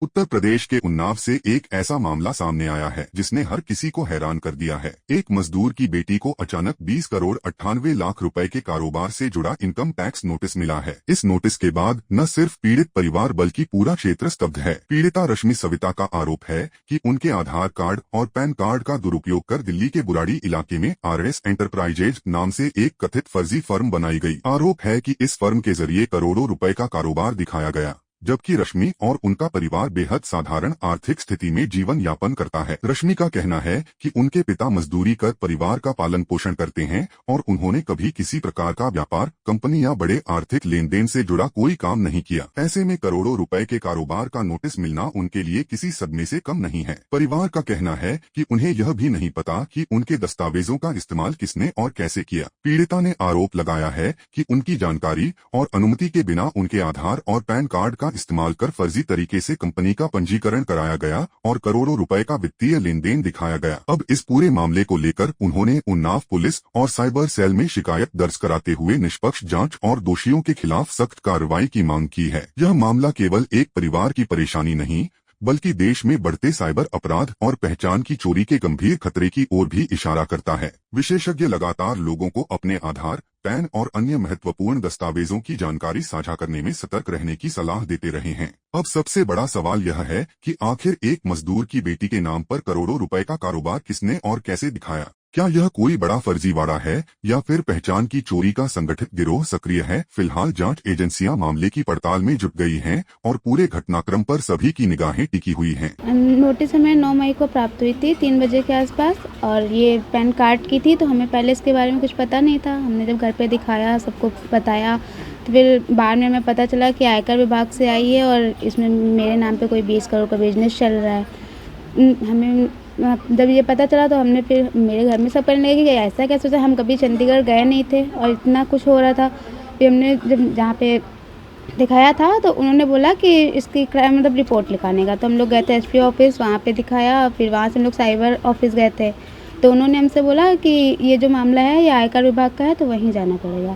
उत्तर प्रदेश के उन्नाव से एक ऐसा मामला सामने आया है जिसने हर किसी को हैरान कर दिया है। एक मजदूर की बेटी को अचानक 20 करोड़ 98 लाख रुपए के कारोबार से जुड़ा इनकम टैक्स नोटिस मिला है। इस नोटिस के बाद न सिर्फ पीड़ित परिवार बल्कि पूरा क्षेत्र स्तब्ध है। पीड़िता रश्मि सविता का आरोप है कि उनके आधार कार्ड और पैन कार्ड का दुरुपयोग कर दिल्ली के बुराड़ी इलाके में RS एंटरप्राइजेज नाम से एक कथित फर्जी फर्म बनाई गई। आरोप है कि इस फर्म के जरिए करोड़ों रुपए का कारोबार दिखाया गया, जबकि रश्मि और उनका परिवार बेहद साधारण आर्थिक स्थिति में जीवन यापन करता है। रश्मि का कहना है कि उनके पिता मजदूरी कर परिवार का पालन पोषण करते हैं और उन्होंने कभी किसी प्रकार का व्यापार, कंपनी या बड़े आर्थिक लेन देन से जुड़ा कोई काम नहीं किया। ऐसे में करोड़ों रुपए के कारोबार का नोटिस मिलना उनके लिए किसी सदमे से कम नहीं है। परिवार का कहना है कि उन्हें यह भी नहीं पता कि उनके दस्तावेजों का इस्तेमाल किसने और कैसे किया। पीड़िता ने आरोप लगाया है कि उनकी जानकारी और अनुमति के बिना उनके आधार और पैन कार्ड का इस्तेमाल कर फर्जी तरीके से कंपनी का पंजीकरण कराया गया और करोड़ों रुपए का वित्तीय लेन देन दिखाया गया। अब इस पूरे मामले को लेकर उन्होंने उन्नाव पुलिस और साइबर सेल में शिकायत दर्ज कराते हुए निष्पक्ष जांच और दोषियों के खिलाफ सख्त कार्रवाई की मांग की है। यह मामला केवल एक परिवार की परेशानी नहीं बल्कि देश में बढ़ते साइबर अपराध और पहचान की चोरी के गंभीर खतरे की ओर भी इशारा करता है। विशेषज्ञ लगातार लोगों को अपने आधार, पैन और अन्य महत्वपूर्ण दस्तावेजों की जानकारी साझा करने में सतर्क रहने की सलाह देते रहे हैं। अब सबसे बड़ा सवाल यह है कि आखिर एक मजदूर की बेटी के नाम पर करोड़ों रुपए का कारोबार किसने और कैसे दिखाया? क्या यह कोई बड़ा फर्जीवाड़ा है या फिर पहचान की चोरी का संगठित गिरोह सक्रिय है? फिलहाल जांच एजेंसियां मामले की पड़ताल में जुट गई हैं और पूरे घटनाक्रम पर सभी की निगाहें टिकी हुई हैं। नोटिस हमें 9 मई को प्राप्त हुई थी 3 बजे के आसपास, और ये पैन कार्ड की थी, तो हमें पहले इसके बारे में कुछ पता नहीं था। हमने जब घर पे दिखाया, सबको बताया, तो फिर बाद में हमें पता चला कि आयकर विभाग से आई है और इसमें मेरे नाम पे कोई 20 करोड़ का बिजनेस चल रहा है। हमें जब ये पता चला तो हमने फिर मेरे घर में सब करने लगे कि ऐसा क्या सोचा। हम कभी चंडीगढ़ गए नहीं थे और इतना कुछ हो रहा था। फिर हमने जब जहाँ पे दिखाया था तो उन्होंने बोला कि इसकी क्राइम मतलब रिपोर्ट लिखाने का, तो हम लोग गए थे SP ऑफिस, वहाँ पे दिखाया। फिर वहाँ से हम लोग साइबर ऑफिस गए थे, तो उन्होंने हमसे बोला कि ये जो मामला है ये आयकर विभाग का है, तो वहीं जाना पड़ेगा।